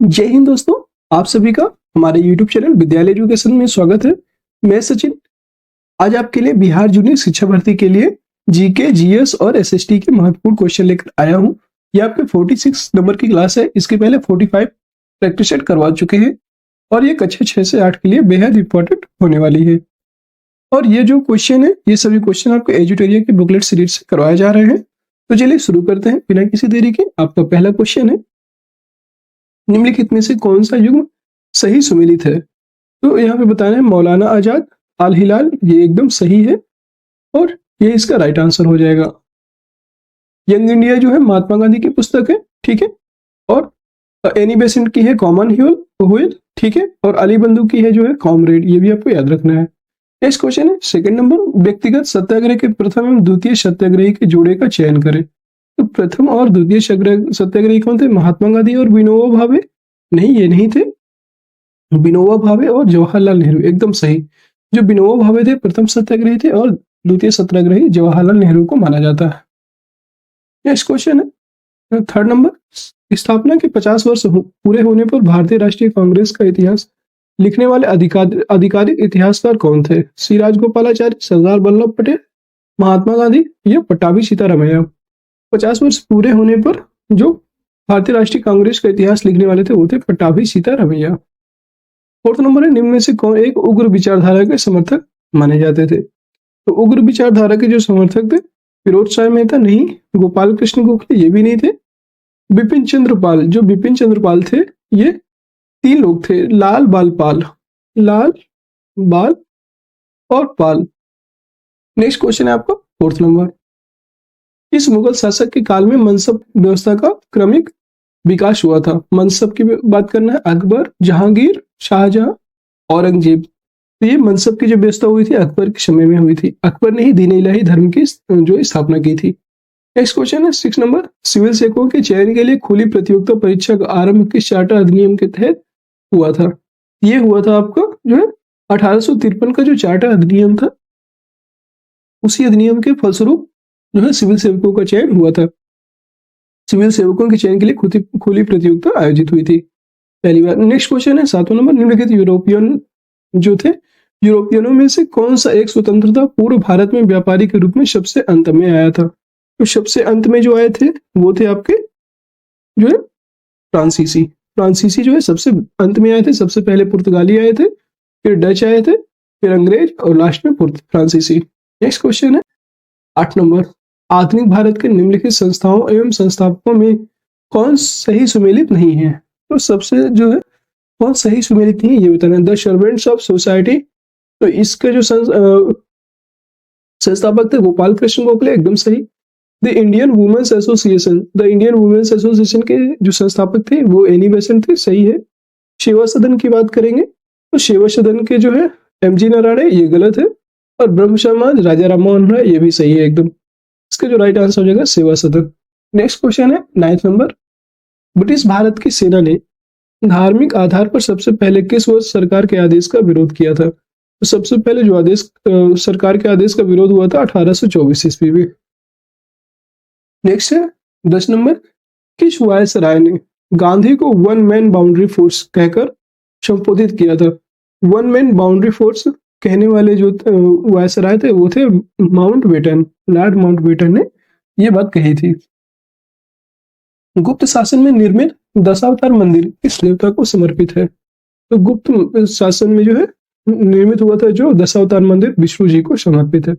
जय हिंद दोस्तों, आप सभी का हमारे YouTube चैनल विद्यालय एजुकेशन में स्वागत है। मैं सचिन आज आपके लिए बिहार जूनियर शिक्षा भर्ती के लिए जीके, जीएस और एसएसटी के महत्वपूर्ण क्वेश्चन लेकर आया हूं। ये आपके 46 नंबर की क्लास है। इसके पहले 45 प्रैक्टिस सेट करवा चुके हैं और ये कक्षा 6 से 8 के लिए बेहद इंपॉर्टेंट होने वाली है। और ये जो क्वेश्चन है, ये सभी क्वेश्चन आपको एजुटेरिया की बुकलेट सीरीज से करवाए जा रहे हैं। तो चलिए शुरू करते हैं बिना किसी देरी के। आपका पहला क्वेश्चन है, निम्नलिखित में से कौन सा युग्म सही सुमेलित है? तो यहाँ पे बताना है मौलाना आजाद, अल हिलाल, ये एकदम सही है और ये इसका राइट आंसर हो जाएगा। यंग इंडिया जो है महात्मा गांधी की पुस्तक है, ठीक है। और एनी बेसेंट की है कॉमन हुइल, ठीक है। और अली बंधु की है जो है कॉमरेड, ये भी आपको याद रखना है। नेक्स्ट क्वेश्चन है, सेकंड नंबर, व्यक्तिगत सत्याग्रह के प्रथम एवं द्वितीय सत्याग्रही के जोड़े का चयन करें। तो प्रथम और द्वितीय सत्याग्रही कौन थे? महात्मा गांधी और विनोबा भावे? नहीं, ये नहीं थे। विनोबा भावे और जवाहरलाल नेहरू, एकदम सही। जो विनोबा भावे थे प्रथम सत्याग्रही थे और द्वितीय सत्याग्रही जवाहरलाल नेहरू को माना जाता है। नेक्स्ट क्वेश्चन है, थर्ड नंबर, स्थापना के 50 वर्ष पूरे होने पर भारतीय राष्ट्रीय कांग्रेस का इतिहास लिखने वाले आधिकारिक इतिहासकार कौन थे? श्री राजगोपालाचारी, सरदार वल्लभ पटेल, महात्मा गांधी या पट्टाभी सीतारामैया? 50 वर्ष पूरे होने पर जो भारतीय राष्ट्रीय कांग्रेस का इतिहास लिखने वाले थे वो थे पट्टाभी सीतारामैया। फोर्थ नंबर है, निम्न में से कौन एक उग्र विचारधारा के समर्थक माने जाते थे? तो उग्र विचारधारा के जो समर्थक थे, फिरोज शाह मेहता नहीं, गोपाल कृष्ण गोखले ये भी नहीं थे, बिपिन चंद्र पाल, जो बिपिन चंद्र पाल थे ये 3 लोग थे, लाल बाल पाल, लाल बाल और पाल। नेक्स्ट क्वेश्चन है आपका फोर्थ नंबर, इस मुगल शासक के काल में मनसब व्यवस्था का क्रमिक विकास हुआ था? मनसब की बात करना है, अकबर, जहांगीर, शाहजहां, औरंगजेब। तो ये मनसब की जो व्यवस्था हुई थी अकबर के समय में हुई थी। अकबर ने ही दीन इलाही धर्म की जो स्थापना की थी। नेक्स्ट क्वेश्चन है 6 नंबर, सिविल सेवकों के चयन के लिए खुली प्रतियोगिता परीक्षा का आरंभ किस चार्टर अधिनियम के तहत हुआ था? ये हुआ था आपका जो है 1853 का जो चार्टर अधिनियम था, उसी अधिनियम के फलस्वरूप जो है सिविल सेवकों का चयन हुआ था। सिविल सेवकों के चयन के लिए खुली प्रतियोगिता आयोजित हुई थी पहली बार। नेक्स्ट क्वेश्चन है 7वां नंबर, निम्नलिखित यूरोपियन जो थे, यूरोपियनों में से कौन सा एक स्वतंत्रता पूर्व भारत में व्यापारी के रूप में सबसे अंत में आया था? तो सबसे अंत में जो आए थे वो थे आपके जो है फ्रांसीसी। फ्रांसीसी जो है सबसे अंत में आए थे। सबसे पहले पुर्तगाली आए थे, फिर डच आए थे, फिर अंग्रेज और लास्ट में फ्रांसीसी। नेक्स्ट क्वेश्चन है 8 नंबर, आधुनिक भारत के निम्नलिखित संस्थाओं एवं संस्थापकों में कौन सही सुमेलित नहीं है? तो सबसे जो है कौन सही सुमेलित नहीं है ये बताना है। द सर्वेंट्स ऑफ सोसाइटी, तो इसके जो संस्थापक थे गोपाल कृष्ण गोखले, एकदम सही। The Indian women's association, the Indian women's association के जो संस्थापक थे वो एनी बेसेंट थे, सही है। सेवा सदन की बात करेंगे तो सेवा सदन के जो है एमजी नारायण, ये गलत है। और ब्रह्म समाज राजा राम मोहन राय, ये भी सही है एकदम। इसका जो राइट आंसर हो जाएगा सेवा सदन। नेक्स्ट क्वेश्चन है 9th नंबर, ब्रिटिश भारत की सेना ने धार्मिक आधार पर सबसे पहले किस वर्ष सरकार के आदेश का विरोध किया था? तो सबसे पहले जो आदेश सरकार के आदेश का विरोध हुआ था 1824 ईस्वी में। नेक्स्ट है 10 नंबर, किस वायसराय ने गांधी को वन मैन बाउंड्री फोर्स कहकर संबोधित किया था? वन मैन बाउंड्री फोर्स कहने वाले जो वायसराय थे वो थे माउंटबेटन, लॉर्ड माउंटबेटन ने ये बात कही थी। गुप्त शासन में निर्मित दशावतार मंदिर किस देवता को समर्पित है? तो गुप्त शासन में जो है निर्मित हुआ था जो दशावतार मंदिर विष्णु जी को समर्पित है।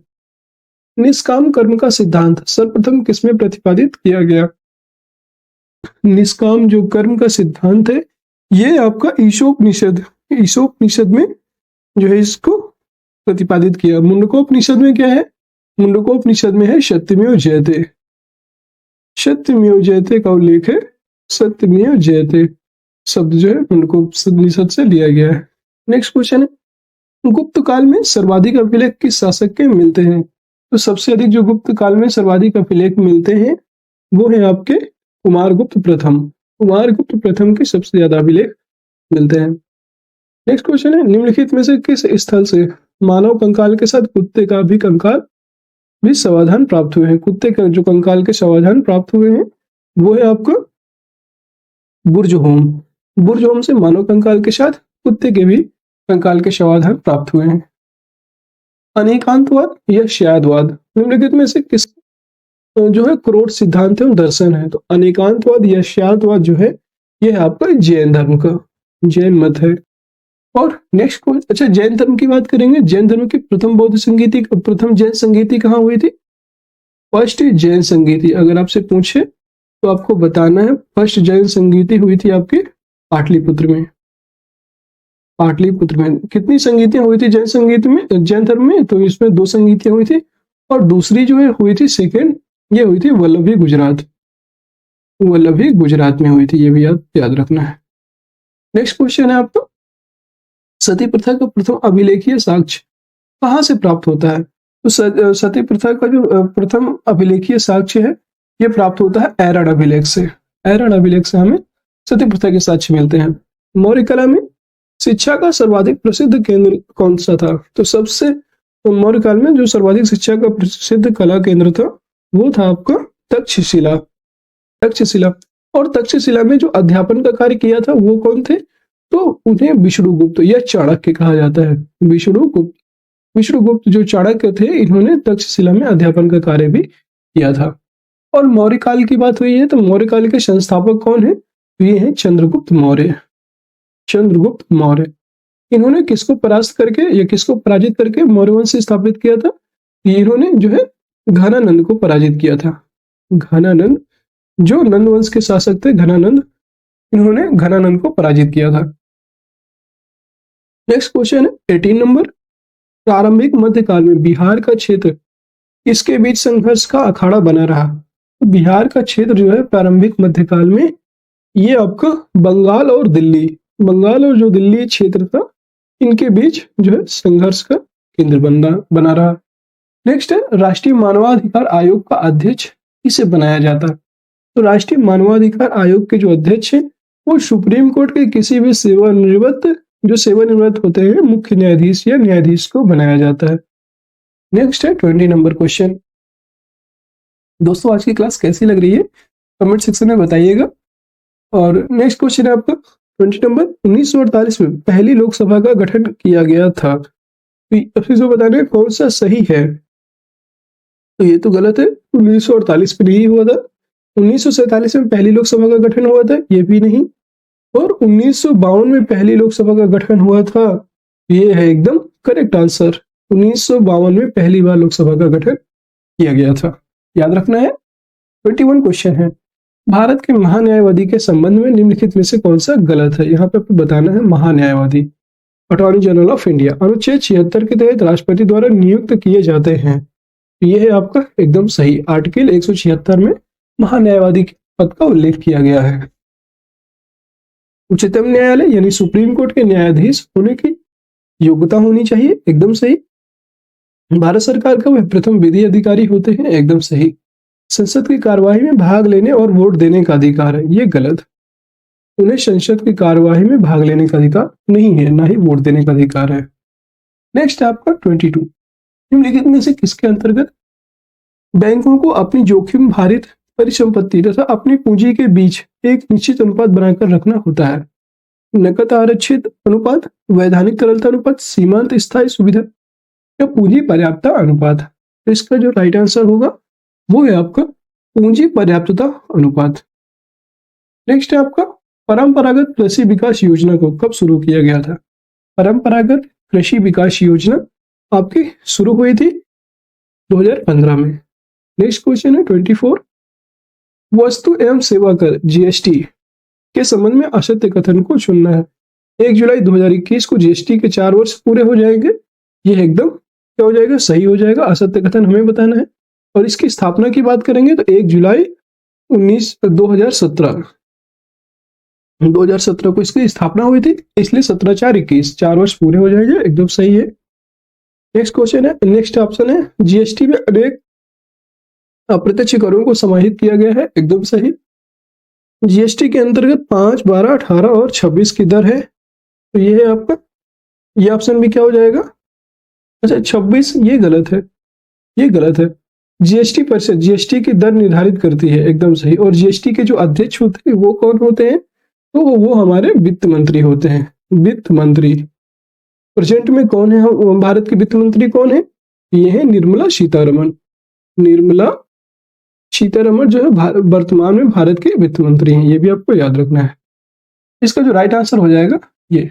निष्काम कर्म का सिद्धांत सर्वप्रथम किसमें प्रतिपादित किया गया? निष्काम जो कर्म का सिद्धांत है ये आपका ईशोपनिषद में जो है इसको प्रतिपादित किया। मुंडकोपनिषद में क्या है? मुंडकोपनिषद में है सत्यमेव जयते। सत्यमेव जयते का उल्लेख है, सत्यमेव जयते शब्द जो है मुंडकोपनिषद से लिया गया है। नेक्स्ट क्वेश्चन है, गुप्त काल में सर्वाधिक अभिलेख किस शासक के मिलते हैं? तो सबसे अधिक जो गुप्त काल में सर्वाधिक अभिलेख मिलते हैं वो है आपके कुमारगुप्त प्रथम। कुमारगुप्त प्रथम के सबसे ज्यादा अभिलेख मिलते हैं। नेक्स्ट क्वेश्चन है, निम्नलिखित में से किस स्थल से मानव कंकाल के साथ कुत्ते का भी कंकाल भी समाधान प्राप्त हुए हैं? कुत्ते का जो कंकाल के समाधान प्राप्त हुए हैं वो है आपका बुर्ज होम। बुर्ज होम से मानव कंकाल के साथ कुत्ते के भी कंकाल के शवाधार प्राप्त हुए हैं। अनेकांतवाद या शायदवाद निम्नलिखित में से किस जो है क्रोध सिद्धांत एवं दर्शन है? तो अनेकांतवाद या शायदवाद जो है ये है आपका जैन धर्म का, जैन मत है। और नेक्स्ट क्वेश्चन, अच्छा जैन धर्म की बात करेंगे। जैन धर्म की प्रथम बौद्ध संगीति, प्रथम जैन संगीति कहाँ हुई थी? फर्स्ट जैन संगीति अगर आपसे पूछे तो आपको बताना है फर्स्ट जैन संगीति हुई थी आपके पाटलिपुत्र में। पाटलिपुत्र में कितनी संगीतियां हुई थी जैन संगीत में, जैन धर्म में? तो इसमें 2 संगीतियां हुई थी और दूसरी जो है हुई थी सेकेंड, ये हुई थी वल्लभी गुजरात। वल्लभी गुजरात में हुई थी, ये भी याद रखना है। नेक्स्ट क्वेश्चन है आपका, सती प्रथा का प्रथम अभिलेखीय साक्ष्य कहाँ से प्राप्त होता है? तो सती प्रथा का जो प्रथम अभिलेखीय साक्ष्य है ये प्राप्त होता है एरड़ अभिलेख से। एरड़ अभिलेख से हमें सती प्रथा के साक्ष्य मिलते हैं। मौर्य कला में शिक्षा का सर्वाधिक प्रसिद्ध केंद्र कौन सा था? तो सबसे मौर्य काल में जो सर्वाधिक शिक्षा का प्रसिद्ध कला केंद्र था वो था आपका तक्षशिला। तक्षशिला, और तक्षशिला में जो अध्यापन का कार्य किया था वो कौन थे? तो उन्हें विष्णुगुप्त या चाणक्य कहा जाता है। विष्णुगुप्त, विष्णुगुप्त जो चाणक्य थे इन्होंने तक्षशिला में अध्यापन का कार्य भी किया था। और मौर्य काल की बात हुई है तो मौर्य काल के संस्थापक कौन है? ये हैं चंद्रगुप्त मौर्य। चंद्रगुप्त मौर्य, इन्होंने किसको परास्त करके या किसको पराजित करके मौर्य वंश स्थापित किया था? इन्होंने जो है घनानंद को पराजित किया था। घनानंद जो नंद वंश के शासक थे, घनानंद, इन्होंने घनानंद को पराजित किया था। नेक्स्ट क्वेश्चन है 18 नंबर, प्रारंभिक मध्यकाल में बिहार का क्षेत्र किसके बीच संघर्ष का अखाड़ा बना रहा? तो बिहार का क्षेत्र जो है प्रारंभिक मध्यकाल में ये आपका बंगाल और दिल्ली, बंगाल और जो दिल्ली क्षेत्र था इनके बीच जो है संघर्ष का केंद्र बना रहा। नेक्स्ट है राष्ट्रीय मानवाधिकार आयोग का अध्यक्ष किसे बनाया जाता? तो राष्ट्रीय मानवाधिकार आयोग के जो अध्यक्ष है वो सुप्रीम कोर्ट के किसी भी सेवानिवृत्त होते हैं मुख्य न्यायाधीश या न्यायाधीश को बनाया जाता है। नेक्स्ट है 20 नंबर क्वेश्चन। दोस्तों आज की क्लास कैसी लग रही है कमेंट सेक्शन में बताइएगा। और नेक्स्ट क्वेश्चन है आपका 20 नंबर, 1948 में पहली लोकसभा का गठन किया गया था, तो इसको बताना कौन सा सही है? तो ये तो गलत है, 1948 में नहीं हुआ था। 1947 में पहली लोकसभा का गठन हुआ था, ये भी नहीं। और 1952 में पहली लोकसभा का गठन हुआ था, ये है एकदम करेक्ट आंसर। 1952 में पहली बार लोकसभा का गठन किया गया था, याद रखना है। 21 क्वेश्चन है, भारत के महान्यायवादी के संबंध में निम्नलिखित में से कौन सा गलत है? यहाँ पे आपको बताना है महान्यायवादी। अटॉर्नी जनरल ऑफ इंडिया अनुच्छेद 76 के तहत राष्ट्रपति द्वारा नियुक्त किए जाते हैं, यह है आपका एकदम सही। आर्टिकल 176 में महान्यायवादी के पद का उल्लेख किया गया है। उच्चतम न्यायालय यानी सुप्रीम कोर्ट के न्यायाधीश होने की योग्यता होनी चाहिए, एकदम सही। भारत सरकार का वह प्रथम विधि अधिकारी होते हैं, एकदम सही। संसद की कार्यवाही में भाग लेने और वोट देने का अधिकार है, ये गलत। उन्हें संसद की कार्यवाही में भाग लेने का अधिकार नहीं है, ना ही वोट देने का अधिकार है। नेक्स्ट आपका 22, निम्नलिखित में से किसके अंतर्गत बैंकों को अपनी जोखिम भारित परिसंपत्ति तथा अपनी पूंजी के बीच एक निश्चित अनुपात बनाकर रखना होता है? नकद आरक्षित अनुपात, वैधानिक तरलता अनुपात, सीमांत स्थायी सुविधा या पूंजी पर्याप्तता अनुपात? तो इसका जो राइट आंसर होगा वो है आपका पूंजी पर्याप्तता अनुपात। नेक्स्ट है आपका परंपरागत कृषि विकास योजना को कब शुरू किया गया था? परंपरागत कृषि विकास योजना आपकी शुरू हुई थी 2015 में। नेक्स्ट क्वेश्चन है 24, वस्तु एवं सेवा कर जीएसटी के संबंध में असत्य कथन को चुनना है। 1 जुलाई 2021 को जीएसटी के 4 वर्ष पूरे हो जाएंगे, ये एकदम क्या हो जाएगा? सही हो जाएगा। असत्य कथन हमें बताना है। और इसकी स्थापना की बात करेंगे तो 1 जुलाई 2017 को इसकी स्थापना हुई थी, इसलिए 17/4/21 4 वर्ष पूरे हो जाएंगे, एकदम सही है। नेक्स्ट क्वेश्चन है, नेक्स्ट ऑप्शन है जीएसटी में अनेक अप्रत्यक्ष करों को समाहित किया गया है, एकदम सही। जीएसटी के अंतर्गत 5, 12, 18 और 26 की दर है, तो ये है आपका, ये ऑप्शन भी क्या हो जाएगा? अच्छा 26 ये गलत है, ये गलत है। जीएसटी परिषद जीएसटी की दर निर्धारित करती है, एकदम सही। और जीएसटी के जो अध्यक्ष होते हैं वो कौन होते हैं? तो वो हमारे वित्त मंत्री होते हैं, वित्त मंत्री। प्रेजेंट में कौन है भारत के वित्त मंत्री कौन है? ये है निर्मला सीतारमण। निर्मला सीतारमण जो है वर्तमान में भारत के वित्त मंत्री हैं, ये भी आपको याद रखना है। इसका जो राइट आंसर हो जाएगा ये।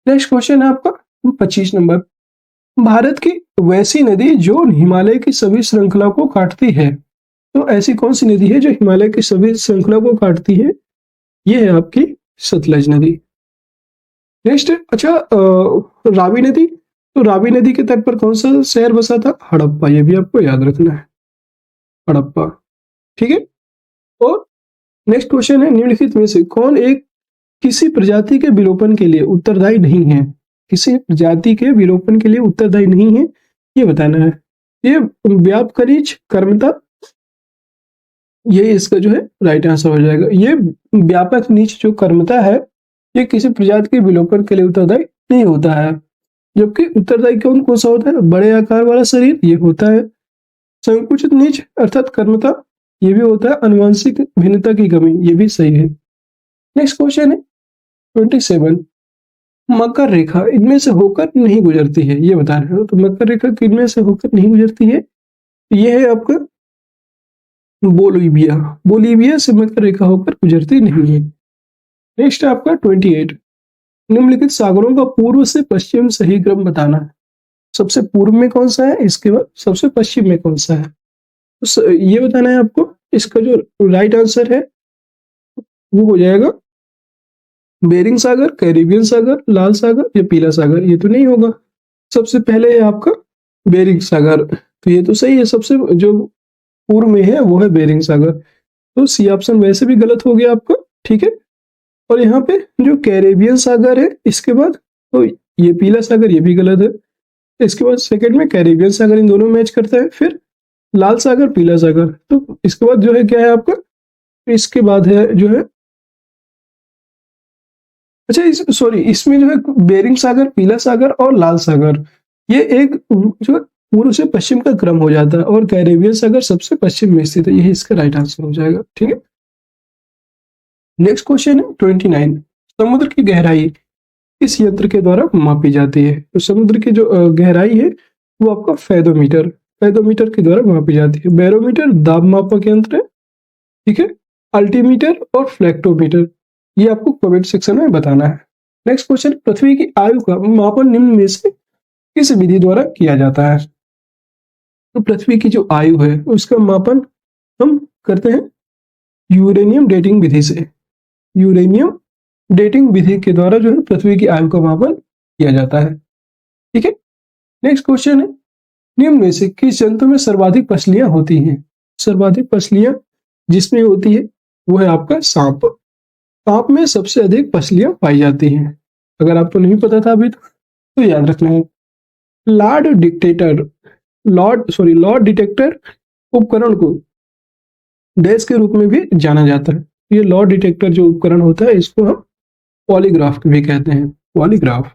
नेक्स्ट क्वेश्चन है आपका 25 नंबर। भारत की वैसी नदी जो हिमालय की सभी श्रृंखला को काटती है, तो ऐसी कौन सी नदी है जो हिमालय की सभी श्रृंखला को काटती है? ये है आपकी सतलज नदी। नेक्स्ट, अच्छा रावी नदी, तो रावी नदी के तट पर कौन सा शहर बसा था? हड़प्पा। ये भी आपको याद रखना है, हड़प्पा। ठीक है। और नेक्स्ट क्वेश्चन है, निम्नलिखित में से कौन एक किसी प्रजाति के विलोपन के लिए उत्तरदायी नहीं है? किसी प्रजाति के विलोपन के लिए उत्तरदायी नहीं है, ये बताना है। ये व्याप खनिज कर्मता, ये इसका जो है राइट आंसर हो जाएगा। ये व्यापक नीच जो कर्मता है, ये किसी प्रजाति के विलोपन के लिए उत्तरदायी नहीं होता है। जबकि उत्तरदायी कौन सा होता है? बड़े आकार वाला शरीर, ये होता है। संकुचित नीच अर्थात कर्मता, ये भी होता है। आनुवंशिक भिन्नता की कमी, ये भी सही है। नेक्स्ट क्वेश्चन है 27। मकर रेखा इनमें से होकर नहीं गुजरती है, ये बताना है। तो मकर रेखा इनमें से होकर नहीं गुजरती है, ये है आपका बोलीविया। बोलीविया से मकर रेखा होकर गुजरती नहीं है। नेक्स्ट आपका 28। निम्नलिखित सागरों का पूर्व से पश्चिम सही क्रम बताना है। सबसे पूर्व में कौन सा है, इसके बाद सबसे पश्चिम में कौन सा है, तो ये बताना है आपको। इसका जो राइट आंसर है वो हो जाएगा बेरिंग सागर, कैरिबियन सागर, लाल सागर या पीला सागर। ये तो नहीं होगा। सबसे पहले है आपका बेरिंग सागर, तो ये तो सही है। सबसे जो पूर्व में है वो है बेरिंग सागर, तो सी ऑप्शन वैसे भी गलत हो गया आपका। ठीक है। और यहाँ पे जो कैरेबियन सागर है इसके बाद, तो ये पीला सागर, ये भी गलत है। इसके बाद सेकंड में कैरेबियन सागर, इन दोनों मैच करता है। फिर लाल सागर, पीला सागर, तो इसके बाद जो है क्या है आपका, इसके बाद है जो है, अच्छा सॉरी, इसमें जो है बेरिंग सागर, पीला सागर और लाल सागर, ये एक जो पूर्व से पश्चिम का क्रम हो जाता है, और कैरेबियन सागर सबसे पश्चिम में स्थित है। यही इसका राइट आंसर हो जाएगा। ठीक है। नेक्स्ट क्वेश्चन है 29। समुद्र की गहराई किस यंत्र के द्वारा मापी जाती है? तो समुद्र की जो गहराई है वो आपका फैदोमीटर के द्वारा मापी जाती है। बैरोमीटर दाब मापक यंत्र है। ठीक है। अल्टीमीटर और फ्लैक्टोमीटर, ये आपको कमेंट सेक्शन में बताना है। नेक्स्ट क्वेश्चन, पृथ्वी की आयु का मापन निम्न में से किस विधि द्वारा किया जाता है? तो पृथ्वी की जो आयु है उसका मापन हम करते हैं यूरेनियम डेटिंग विधि से। यूरेनियम डेटिंग विधि के द्वारा जो है पृथ्वी की आयु का मापन किया जाता है। ठीक है। नेक्स्ट क्वेश्चन है, निम्न में से किस जंतु में सर्वाधिक पसलियां होती हैं? सर्वाधिक पसलियां जिसमें होती है वो है आपका सांप। सांप में सबसे अधिक पसलियां पाई जाती हैं। अगर आपको नहीं पता था अभी तो याद रखना है। लॉर्ड डिटेक्टर उपकरण को डैश के रूप में भी जाना जाता है। ये लॉर्ड डिटेक्टर जो उपकरण होता है इसको हम पॉलीग्राफ भी कहते हैं, पॉलीग्राफ।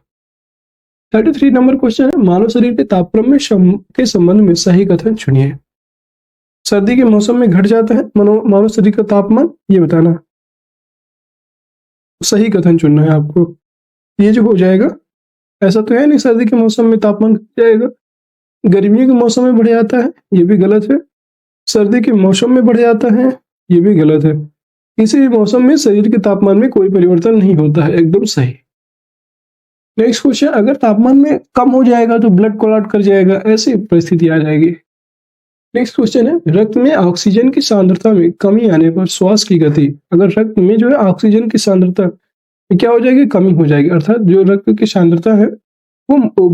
33 नंबर क्वेश्चन है, मानव शरीर के तापक्रम में के संबंध में सही कथन चुनिए। सर्दी के मौसम में घट जाता है मानव शरीर का तापमान, ये बताना। सही कथन चुनना है आपको। ये जो हो जाएगा, ऐसा तो है नहीं सर्दी के मौसम में तापमान घट जाएगा। गर्मियों के मौसम में बढ़ जाता है, ये भी गलत है। सर्दी के मौसम में बढ़ जाता है, ये भी गलत है। किसी भी मौसम में शरीर के तापमान में कोई परिवर्तन नहीं होता है, एकदम सही। नेक्स्ट क्वेश्चन, अगर तापमान में कम हो जाएगा तो ब्लड क्लॉट कर जाएगा, ऐसी परिस्थिति आ जाएगी। नेक्स्ट क्वेश्चन है, रक्त में ऑक्सीजन की सांद्रता में कमी आने पर श्वास की गति, अगर रक्त में जो है ऑक्सीजन की सांद्रता में क्या हो जाएगी, कमी हो जाएगी, अर्थात जो रक्त की सांद्रता है वो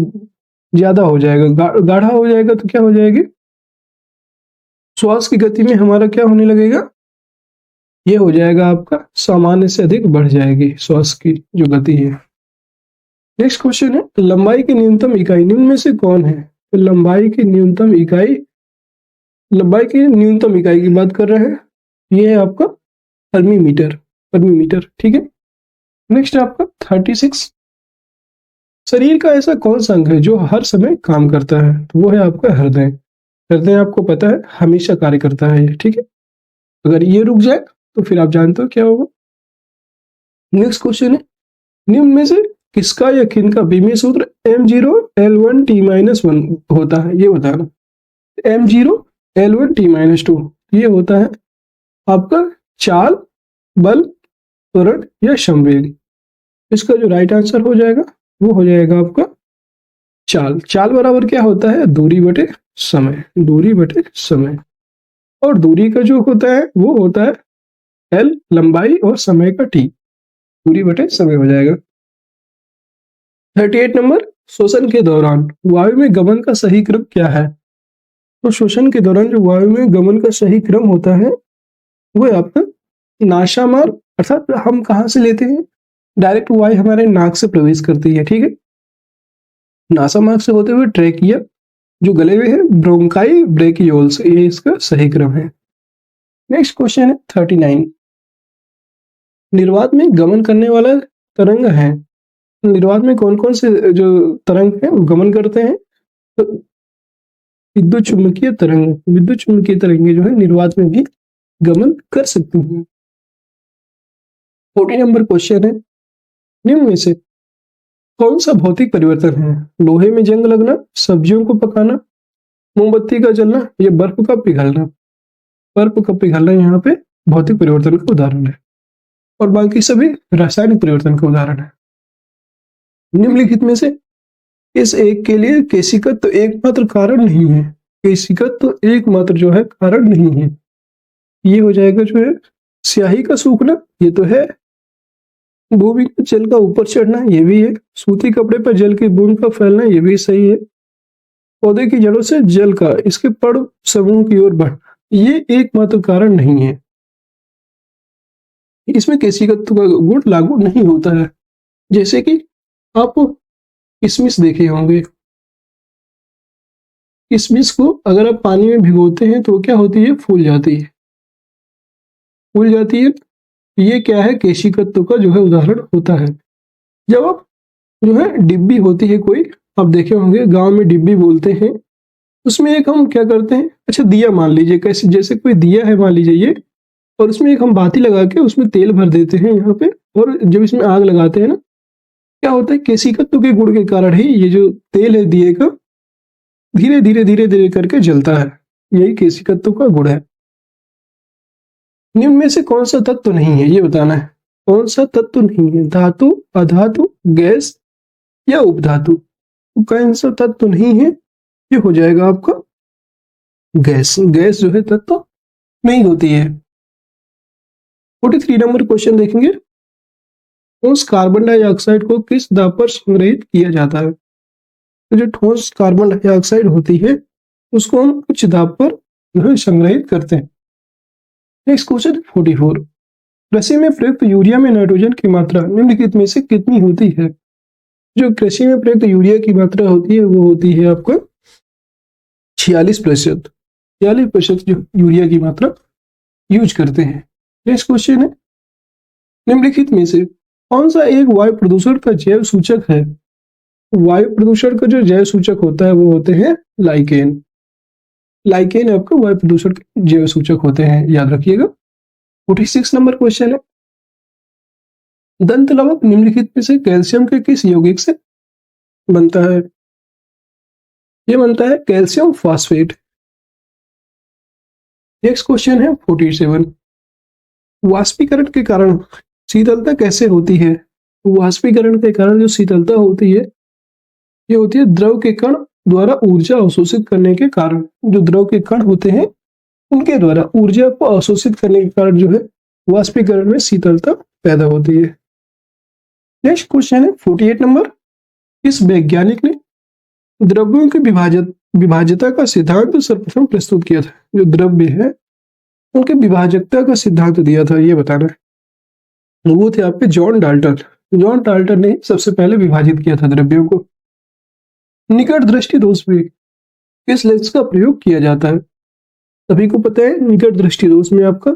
ज्यादा हो जाएगा, गाढ़ा हो जाएगा, तो क्या हो जाएगी, श्वास की गति में हमारा क्या होने लगेगा, ये हो जाएगा आपका सामान्य से अधिक बढ़ जाएगी श्वास की जो गति है। नेक्स्ट क्वेश्चन है, लंबाई की न्यूनतम इकाई निम्न में से कौन है? तो लंबाई की न्यूनतम इकाई की बात कर रहे हैं, ये है आपका परमीमीटर। ठीक है। नेक्स्ट है आपका 36। शरीर का ऐसा कौन सा अंग है जो हर समय काम करता है? तो वो है आपका हृदय। करते हैं आपको पता है, हमेशा कार्य करता है ये, ठीक है। अगर ये रुक जाए तो फिर आप जानते हो क्या होगा। नेक्स्ट क्वेश्चन है, निम्न में से किसका या किनका बीमीय सूत्र M0L1T-1 होता है, ये बताना। M0L1T-2 ये होता है आपका चाल, बल, त्वरण या संवेग। इसका जो राइट आंसर हो जाएगा वो हो जाएगा आपका चाल। चाल बराबर क्या होता है, दूरी बटे समय, दूरी बटे समय। और दूरी का जो होता है वो होता है L लंबाई और समय का T, दूरी बटे समय हो जाएगा। 38 नंबर, श्वसन के दौरान वायु में गमन का सही क्रम क्या है। तो श्वसन के दौरान जो वायु में गमन का सही क्रम होता है वो है आपका नासामार्ग, अर्थात हम कहाँ से लेते हैं, डायरेक्ट वायु हमारे नाक से प्रवेश करती है, ठीक है। नासामार्ग से होते हुए ट्रेकिया, जो गले में है ब्रोंकाई ब्रेकियोल्स, ये इसका सही क्रम है। नेक्स्ट क्वेश्चन है 39, निर्वात में गमन करने वाला तरंग है। निर्वात में कौन कौन से जो तरंग है वो गमन करते हैं, तो विद्युत चुंबकीय तरंग, विद्युत चुंबकीय तरंगे जो है निर्वात में भी गमन कर सकती हैं। 40 नंबर क्वेश्चन है, निम्न में से कौन सा भौतिक परिवर्तन है, लोहे में जंग लगना, सब्जियों को पकाना, मोमबत्ती का जलना या बर्फ का पिघलना। बर्फ का पिघलना यहाँ पे भौतिक परिवर्तन का उदाहरण है और बाकी सभी रासायनिक परिवर्तन का उदाहरण है। निम्नलिखित में से इस एक के लिए केशिकत तो एकमात्र कारण नहीं है, केशिकत तो एकमात्र जो है कारण नहीं है। ये हो जाएगा जो है स्याही का सूखना, ये तो है। भूमि के जल का ऊपर चढ़ना, ये भी है। सूती कपड़े पर जल की बूंद का फैलना, ये भी सही है। पौधे की जड़ों से जल का इसके पड़ समूह की ओर बढ़ना, ये एकमात्र कारण नहीं है। इसमें केशिकत्व का गुण लागू नहीं होता है। जैसे कि आप किशमिश देखे होंगे, किशमिश को अगर आप पानी में भिगोते हैं तो क्या होती है, फूल जाती है, फूल जाती है। ये क्या है, केशिकत्व का जो है उदाहरण होता है। जब आप जो है डिब्बी होती है कोई, आप देखे होंगे गांव में डिब्बी बोलते हैं, उसमें एक हम क्या करते हैं, अच्छा दिया मान लीजिए, कैसे जैसे कोई दिया है मान लीजिए ये, और उसमें एक हम बाती लगा के उसमें तेल भर देते हैं यहाँ पे, और जब इसमें आग लगाते हैं ना, क्या होता है, केशिकत्व के गुण के कारण ही ये जो तेल है दिए का धीरे धीरे धीरे धीरे करके जलता है, यही केशिकत्व का गुण है। निम्न में से कौन सा तत्व नहीं है, ये बताना है। कौन सा तत्व नहीं है, धातु, अधातु, गैस या उपधातु। कौन सा तत्व नहीं है, ये हो जाएगा आपका गैस। गैस जो है तत्व नहीं होती है। 43 नंबर क्वेश्चन देखेंगे, ठोस कार्बन डाइऑक्साइड को किस दाब पर संग्रहित किया जाता है। तो जो ठोस कार्बन डाइऑक्साइड होती है उसको हम उच्च दाब पर जो है संग्रहित करते हैं। नेक्स्ट क्वेश्चन 44, कृषि में प्रयुक्त यूरिया में नाइट्रोजन की मात्रा निम्नलिखित में से कितनी होती है। जो कृषि में प्रयुक्त यूरिया की मात्रा होती है वो होती है आपको 46%। 46% जो यूरिया की मात्रा यूज करते हैं। नेक्स्ट क्वेश्चन है, निम्नलिखित में से कौन सा एक वायु प्रदूषण का जैव सूचक है। वायु प्रदूषण का जो जैव सूचक होता है वो होते हैं लाइकेन। लाइकेन आपको वायु प्रदूषण के जैव सूचक होते हैं, याद रखिएगा। 46 नंबर क्वेश्चन है, दंत लवक निम्नलिखित में से कैल्शियम के किस यौगिक से बनता है। ये बनता है कैल्शियम फॉस्फेट। नेक्स्ट क्वेश्चन है 47, वाष्पीकरण के कारण शीतलता कैसे होती है। वाष्पीकरण के कारण जो शीतलता होती है ये होती है द्रव के कण द्वारा ऊर्जा अवशोषित करने के कारण। जो द्रव के कण होते हैं उनके द्वारा ऊर्जा को अवशोषित करने के कारण जो है वाष्पीकरण में शीतलता पैदा होती है। नेक्स्ट क्वेश्चन है 48 नंबर, इस वैज्ञानिक ने द्रव्यों की विभाज्यता का सिद्धांत सर्वप्रथम प्रस्तुत किया था। जो द्रव्य है उनके विभाजकता का सिद्धांत दिया था, ये बताना है। वो थे आपके जॉन डाल्टन। जॉन डाल्टन ने सबसे पहले विभाजित किया था द्रव्यों को। निकट दृष्टि दोष में किस लेंस का प्रयोग किया जाता है। सभी को पता है निकट दृष्टि दोष में आपका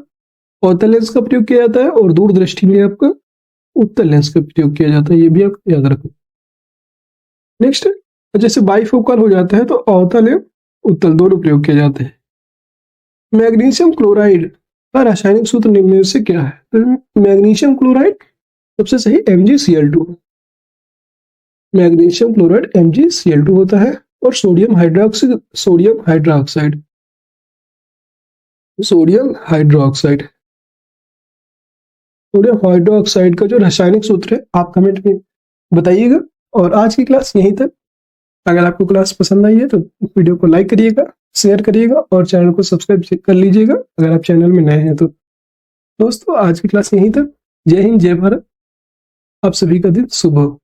अवतल लेंस का प्रयोग किया जाता है और दूर दृष्टि में आपका उत्तल लेंस का प्रयोग किया जाता है, ये भी आप याद रखो। नेक्स्ट, जैसे बाइफोकल हो जाता है तो अवतल उत्तल दोनों प्रयोग किए जाते हैं। मैग्नीशियम क्लोराइड का रासायनिक सूत्र निम्न में से क्या है? तो मैग्नीशियम क्लोराइड सबसे सही MgCl2। मैग्नीशियम क्लोराइड MgCl2 होता है। और sodium hydroxide sodium hydroxide sodium hydroxide का जो रासायनिक सूत्र है आप कमेंट में बताइएगा। और आज की क्लास यहीं तक। अगर आपको क्लास पसंद आई है तो वीडियो को लाइक करिएगा, शेयर करिएगा और चैनल को सब्सक्राइब कर लीजिएगा अगर आप चैनल में नए हैं तो। दोस्तों आज की क्लास यहीं तक। जय हिंद, जय भारत। आप सभी का दिन शुभ हो।